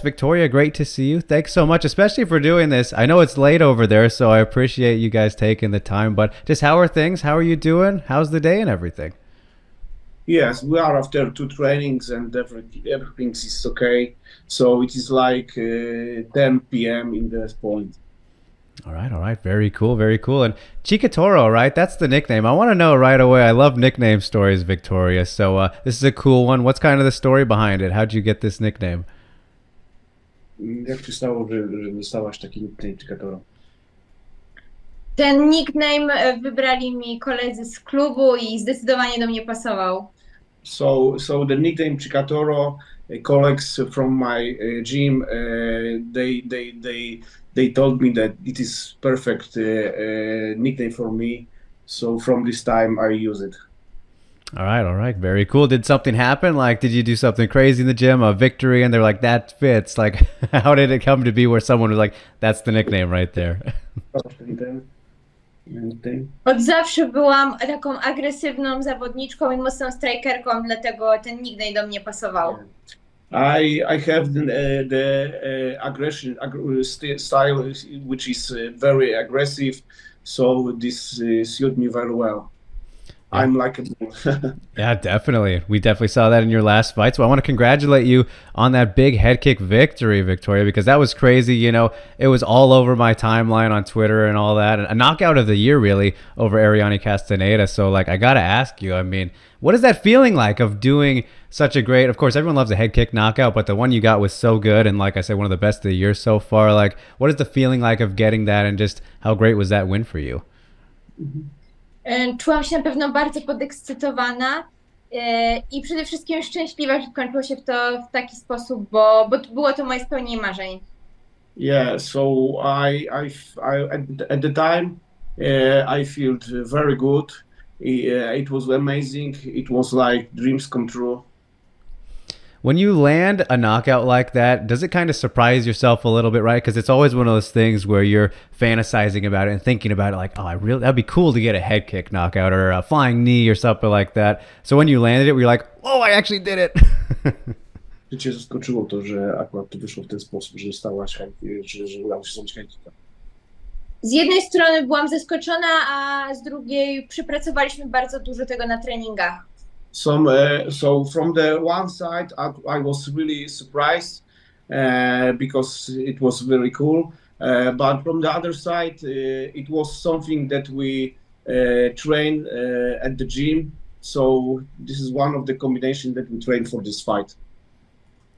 Victoria, great to see you. Thanks so much, especially for doing this. I know it's late over there, so I appreciate you guys taking the time. But just how are things? How are you doing? How's the day and everything? Yes, we are after two trainings and everything is okay. So it is like 10 p.m. in this point. All right. Very cool, very cool. And Chikatoro, right? That's the nickname. I want to know right away. I love nickname stories, Victoria. So this is a cool one. What's kind of the story behind it? How'd you get this nickname? Jak się stało, że dostałaś taki nickname Katoro? Ten nickname wybrali mi koledzy z klubu i zdecydowanie do mnie pasował. So the nickname Chikatoro, colleagues from my gym, they told me that it is perfect nickname for me. So from this time I use it. All right, very cool. Did something happen? Like, did you do something crazy in the gym, a victory, and they're like, that fits? Like, how did it come to be where someone was like, that's the nickname right there? Od zawsze byłam taką agresywną zawodniczką i mocną strikerką, dlatego ten nickname do mnie pasował. I have the aggression style, which is very aggressive, so this suit me very well. I'm like a bull. Yeah, definitely. We definitely saw that in your last fight. So I want to congratulate you on that big head kick victory, Victoria, because that was crazy. You know, it was all over my timeline on Twitter and all that. A knockout of the year, really, over Erianny Castaneda. So, like, I got to ask you, I mean, what is that feeling like of doing such a great, of course, everyone loves a head kick knockout, but the one you got was so good. And like I said, one of the best of the year so far. Like, what is the feeling like of getting that and just how great was that win for you? Czułam się na pewno bardzo podekscytowana i przede wszystkim szczęśliwa, że skończyło się to w taki sposób, bo było to moje spełnienie marzeń. Yeah, so at the time I felt very good. It was amazing. It was like dreams come true. When you land a knockout like that, does it kind of surprise yourself a little bit, right? Because it's always one of those things where you're fantasizing about it and thinking about it like, oh, that'd be cool to get a head kick knockout or a flying knee or something like that. So when you landed it, were you like, oh, I actually did it? Czy cię zaskoczyło to, że akurat to wyszło w ten sposób, że dostałaś, że udało się zrobić head kicka? Z jednej strony byłam zaskoczona, a z drugiej przypracowaliśmy bardzo dużo tego na treningach. So from the one side, I was really surprised because it was very cool. But from the other side, it was something that we trained at the gym. So this is one of the combinations that we trained for this fight.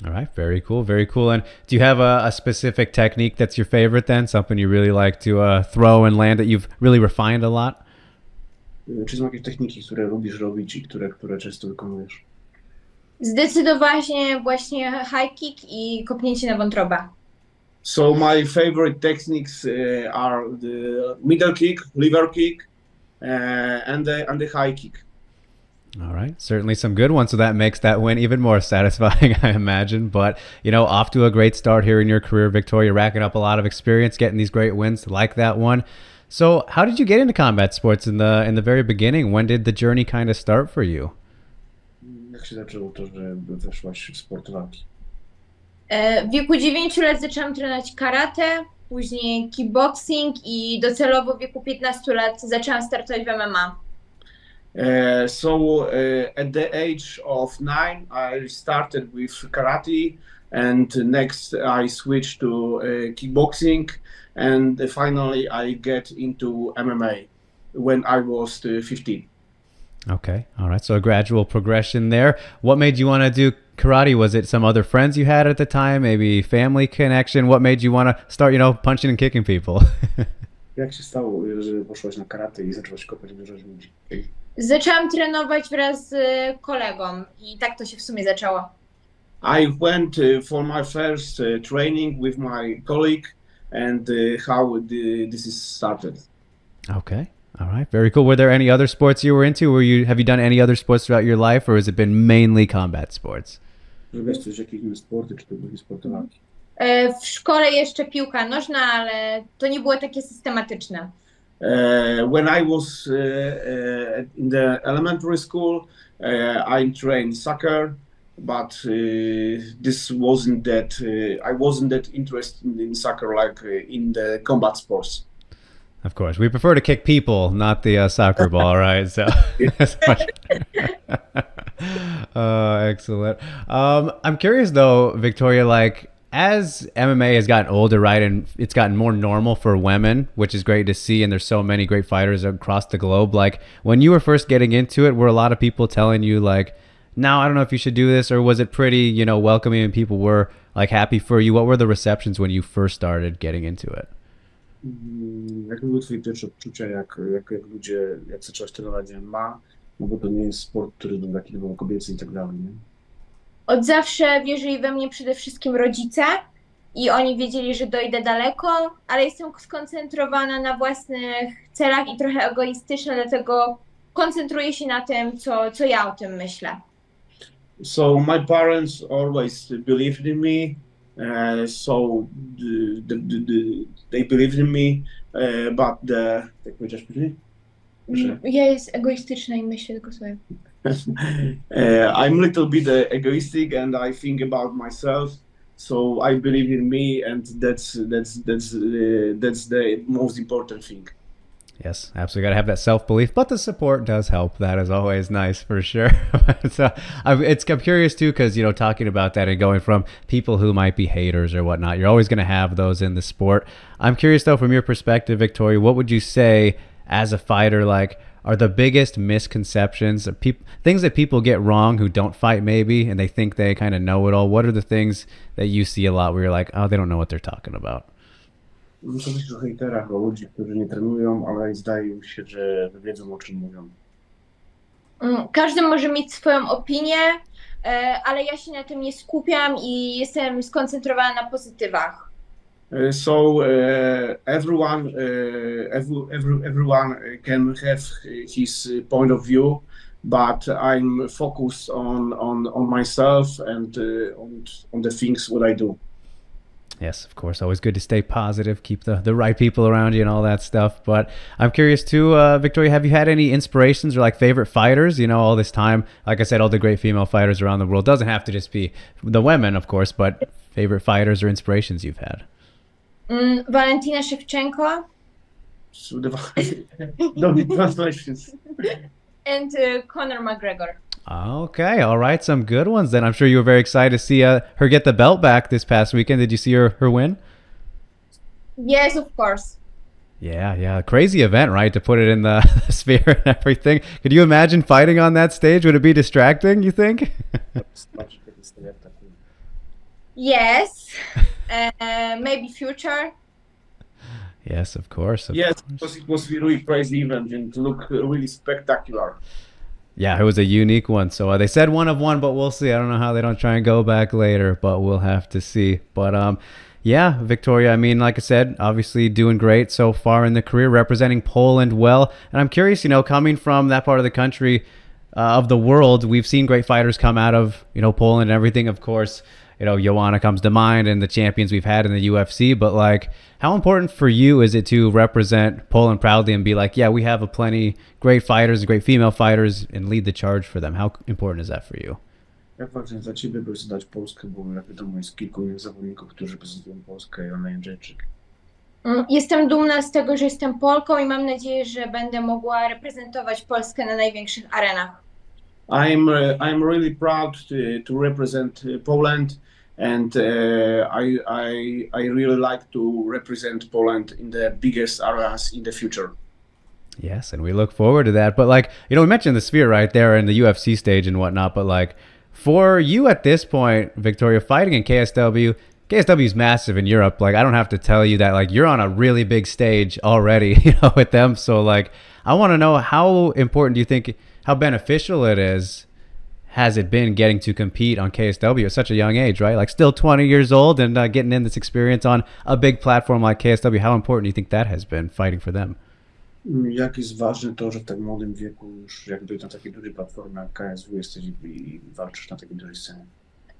All right, very cool, very cool. And do you have a specific technique that's your favorite then? Something you really like to throw and land that you've really refined a lot? Czy są jakieś techniki, które lubisz robić i które często wykonujesz? Zdecydowanie właśnie high kick i kopnięcie na wątrobę. So my favorite techniques are the middle kick, liver kick, and the high kick. All right, certainly some good ones. So that makes that win even more satisfying, I imagine. But, you know, off to a great start here in your career, Victoria, racking up a lot of experience, getting these great wins like that one. So how did you get into combat sports in the very beginning? When did the journey kind of start for you? Jak się zaczęło to, że weszłaś w sport walki? W wieku 9 lat zaczęłam trenować karate, później kickboxing i docelowo w wieku 15 lat zaczęłam startować w MMA. At the age of 9, I started with karate, and next I switched to kickboxing, and finally I get into MMA when I was 15. Okay, all right. So a gradual progression there. What made you want to do karate? Was it some other friends you had at the time, maybe family connection? What made you want to start, you know, punching and kicking people? Jak się stało, że poszłaś na karate i zaczęłaś kopać dużo ludzi? Zaczęłam trenować wraz z kolegą i tak to się w sumie zaczęło. I went for my first training with my colleague, and how this is started. Okay. All right. Very cool. Were there any other sports you were into? Have you done any other sports throughout your life, or has it been mainly combat sports? Robisz coś, jakieś inne sporty, czy to były sporty walki? W szkole jeszcze piłka nożna, ale to nie było takie systematyczne. When I was in the elementary school, I trained soccer, but this wasn't that. I wasn't that interested in soccer like in the combat sports. Of course, we prefer to kick people, not the soccer ball, right? So, excellent. I'm curious though, Wiktoria, like as MMA has gotten older, right, and it's gotten more normal for women, which is great to see, and there's so many great fighters across the globe. Like when you were first getting into it, were a lot of people telling you like, "No, I don't know if you should do this," or was it pretty, you know, welcoming and people were like happy for you? What were the receptions when you first started getting into it? Jakie były twoje pierwsze odczucia, jak ludzie, jak zaczęłaś trenować MMA, no bo to nie jest sport, który był taki typowo kobiecy i tak dalej, nie? Od zawsze wierzyli we mnie przede wszystkim rodzice i oni wiedzieli, że dojdę daleko, ale jestem skoncentrowana na własnych celach i trochę egoistyczna, dlatego koncentruję się na tym, co ja o tym myślę. So my parents always believed in me. So they believed in me, but jak powiedziałeś później? Ja jest egoistyczna i myślę tylko sobie. I'm a little bit egoistic and I think about myself. So I believe in me, and that's the most important thing. Yes, absolutely. Got to have that self-belief, but the support does help. That is always nice for sure. So I'm curious too, because, you know, talking about that and going from people who might be haters or whatnot, you're always going to have those in the sport. I'm curious though, from your perspective, Wiktoria, what would you say as a fighter, like, are the biggest misconceptions, things that people get wrong who don't fight maybe, and they think they kind of know it all? What are the things that you see a lot where you're like, oh, they don't know what they're talking about? Muszę mówić o hejterach, o ludzi, którzy nie trenują, ale zdaje mi się, że wiedzą, o czym mówią. Każdy może mieć swoją opinię, ale ja się na tym nie skupiam i jestem skoncentrowana na pozytywach. So everyone can have his point of view, but I'm focused on myself and on the things what I do. Yes, of course. Always good to stay positive, keep the right people around you and all that stuff. But I'm curious too, Wiktoria, have you had any inspirations or like favorite fighters? You know, all this time, like I said, all the great female fighters around the world. Doesn't have to just be the women, of course, but favorite fighters or inspirations you've had. Valentina Shevchenko. Translations. And Conor McGregor. Okay, all right, some good ones then. I'm sure you were very excited to see her get the belt back this past weekend. Did you see her win? Yes, of course. Yeah, crazy event, right? To put it in the sphere and everything. Could you imagine fighting on that stage? Would it be distracting, you think? Yes, maybe future. Yes, of course. Yes, because it was a really crazy event and looked really spectacular. Yeah, it was a unique one. So they said one of one, but we'll see. I don't know how they don't try and go back later, but we'll have to see. But yeah, Wiktoria, I mean, like I said, obviously doing great so far in the career, representing Poland well. And I'm curious, you know, coming from that part of the country, of the world, we've seen great fighters come out of, you know, Poland and everything. Of course, you know, Joanna comes to mind and the champions we've had in the UFC. But like, how important for you is it to represent Poland proudly and be like, yeah, we have a plenty great fighters, great female fighters, and lead the charge for them? How important is that for you? Jak ważne dla ciebie reprezentować Polskę, bo jak wiadomo jest kilku zawodników, którzy reprezentują Polskę, Joanna Jędrzejczyk. Jestem dumna z tego, że jestem Polką i mam nadzieję, że będę mogła reprezentować Polskę na największych arenach. I'm really proud to represent Poland, and I really like to represent Poland in the biggest arenas in the future. Yes, and we look forward to that. But like, you know, we mentioned the sphere right there in the UFC stage and whatnot, but like for you at this point, Wiktoria, fighting in KSW is massive in Europe. Like, I don't have to tell you that, like, you're on a really big stage already, you know, with them. So like, I want to know, how important do you think, how beneficial it has it been getting to compete on KSW at such a young age, right? Like still 20 years old and getting in this experience on a big platform like KSW. How important do you think that has been, fighting for them? Jak jest ważne to, że w tak młodym wieku już jakby na takiej dużej platformie jak KSW jesteś i walczysz na takiej dużej scenie.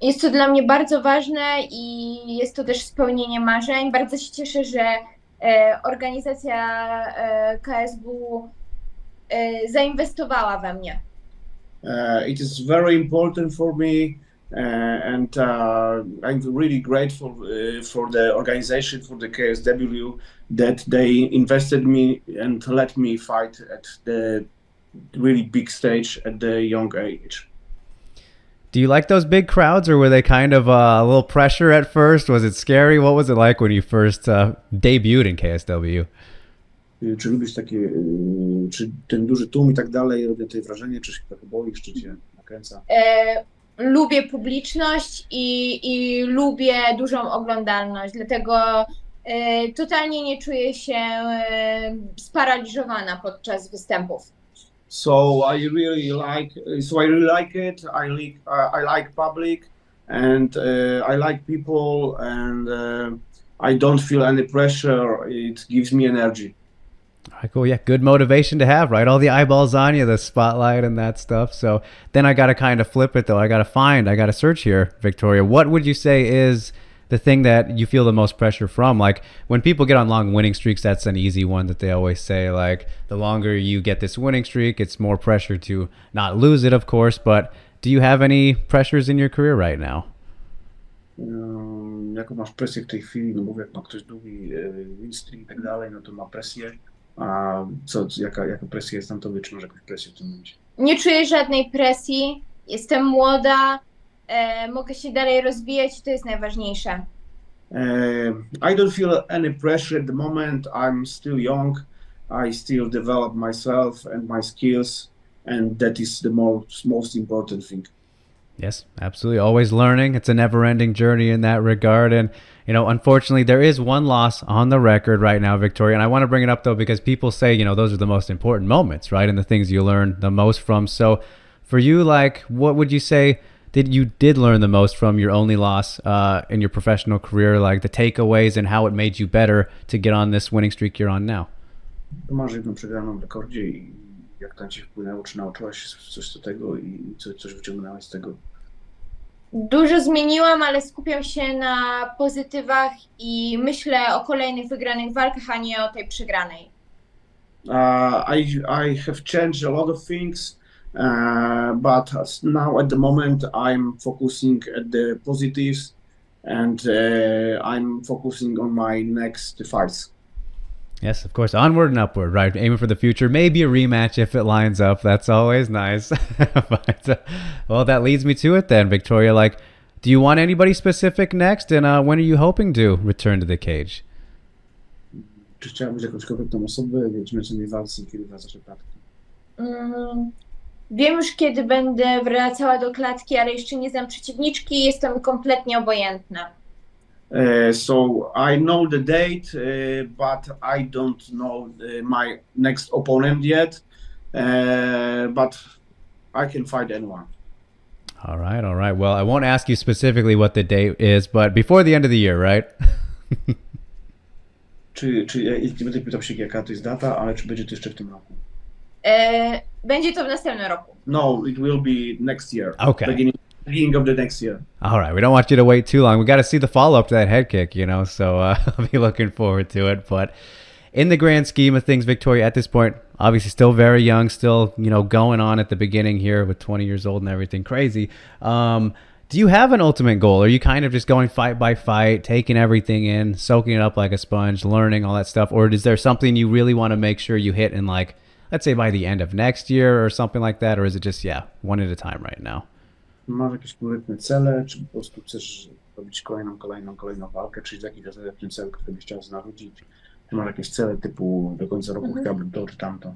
Jest to dla mnie bardzo ważne i jest to też spełnienie marzeń. Bardzo się cieszę, że organizacja KSW zainwestowała we mnie. It is very important for me and I'm really grateful for the organization, for the KSW, that they invested me and let me fight at the really big stage at the young age. Do you like those big crowds, or were they kind of a little pressure at first? Was it scary? What was it like when you first debuted in KSW? Czy lubisz takie, czy ten duży tłum i tak dalej, robi tutaj wrażenie, czy się trochę boisz, czy cię nakręca? Lubię publiczność i lubię dużą oglądalność, dlatego totalnie nie czuję się sparaliżowana podczas występów. So I really like it. I like public, and I like people, and I don't feel any pressure. It gives me energy. All right, cool. Yeah, good motivation to have, right? All the eyeballs on you, the spotlight and that stuff. So then I got to kind of flip it, though. I got to search here, Wiktoria. What would you say is the thing that you feel the most pressure from? Like when people get on long winning streaks, that's an easy one that they always say, like the longer you get this winning streak, it's more pressure to not lose it, of course. But do you have any pressures in your career right now? Jaką masz presję w tej chwili? No mówię, jak ma ktoś długi win streak i tak dalej, no to ma presję. A jaka presja jest na tobie, czy masz jakąś presję w tym momencie? Nie czuję żadnej presji, jestem młoda, mogę się dalej rozwijać i to jest najważniejsze. I don't feel any pressure at the moment. I'm still young. I still develop myself and my skills, and that is the most important thing. Yes, absolutely. Always learning. It's a never-ending journey in that regard. And, you know, unfortunately, there is one loss on the record right now, Wiktoria. And I want to bring it up, though, because people say, you know, those are the most important moments, right? And the things you learn the most from. So for you, like, what would you say you did learn the most from your only loss in your professional career, like the takeaways and how it made you better to get on this winning streak you're on now? Masz jedną przegraną w rekordzie i jak to ci wpłynęło, czy nauczyłaś się coś z tego i coś wyciągnęłaś z tego? Dużo zmieniłam, ale skupiam się na pozytywach i myślę o kolejnych wygranych walkach, a nie o tej przegranej. I have changed a lot of things, but now at the moment I'm focusing at the positives, and I'm focusing on my next fights. Yes, of course. Onward and upward, right? Aiming for the future. Maybe a rematch if it lines up. That's always nice. But, well, that leads me to it then, Wiktoria. Like, do you want anybody specific next? And when are you hoping to return to the cage? Czy chciałabyś jakąś konkretną osobę, w mecznej walce, kiedy wracasz do klatki? Wiem już, kiedy będę wracała do klatki, ale jeszcze nie znam przeciwniczki. Jest to mi kompletnie obojętne. So I know the date, but I don't know my next opponent yet. But I can fight anyone. All right, all right. Well, I won't ask you specifically what the date is, but before the end of the year, right? Nie będę pytał się, jaka to jest data, ale czy będzie to jeszcze w tym roku? Będzie to w następnym roku. No, it will be next year. Okay. Beginning of the next year. All right. We don't want you to wait too long. We got to see the follow-up to that head kick, you know, so I'll be looking forward to it. But in the grand scheme of things, Wiktoria, at this point, obviously still very young, still, you know, going on at the beginning here with 20 years old and everything crazy. Do you have an ultimate goal? Are you kind of just going fight by fight, taking everything in, soaking it up like a sponge, learning all that stuff? Or is there something you really want to make sure you hit in, like, let's say by the end of next year or something like that? Or is it just, yeah, one at a time right now? Masz jakieś konkretne cele, czy po prostu chcesz robić kolejną walkę, czy jest jakiś ten cel, który byś chciał znaleźć? Czy masz jakieś cele typu do końca roku chciałbym to czy tamto?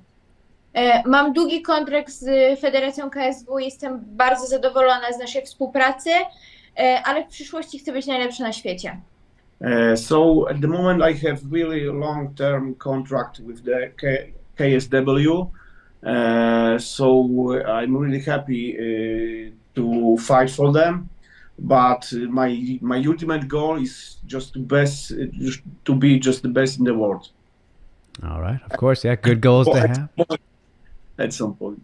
Mam długi kontrakt z Federacją KSW, jestem bardzo zadowolona z naszej współpracy, ale w przyszłości chcę być najlepsza na świecie. So at the moment I have really long-term contract with the KSW, so I'm really happy to fight for them, but my ultimate goal is just to be just the best in the world. All right, of course, yeah, good goals to have. At some point.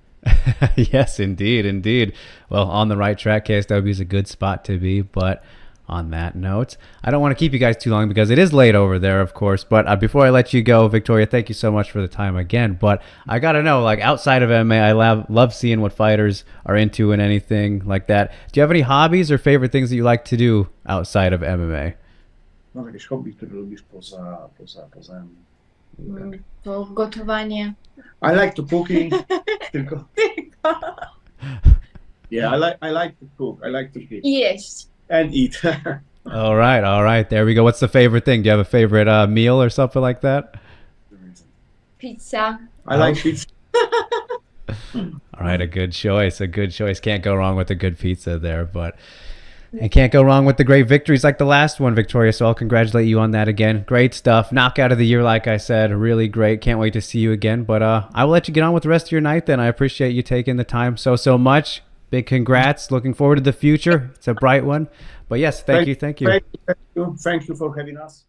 Yes, indeed, indeed. Well, on the right track, KSW is a good spot to be. But on that note. I don't want to keep you guys too long because it is late over there, of course. But before I let you go, Wiktoria, thank you so much for the time again. But I got to know, like, outside of MMA, I love seeing what fighters are into and anything like that. Do you have any hobbies or favorite things that you like to do outside of MMA? Masz jakieś hobby, które lubisz poza To gotowanie. I like to cooking. Tylko. Yeah, I like to cook. I like to eat. I jeść. And eat. All right. There we go. What's the favorite thing? Do you have a favorite meal or something like that? Pizza. I like pizza. All right, a good choice. Can't go wrong with a good pizza there, but and can't go wrong with the great victories like the last one, Wiktoria. So I'll congratulate you on that again. Great stuff. Knockout of the year, like I said, really great. Can't wait to see you again. But I will let you get on with the rest of your night then. I appreciate you taking the time so much. Big congrats. Looking forward to the future. It's a bright one. But yes, thank you. Thank you for having us.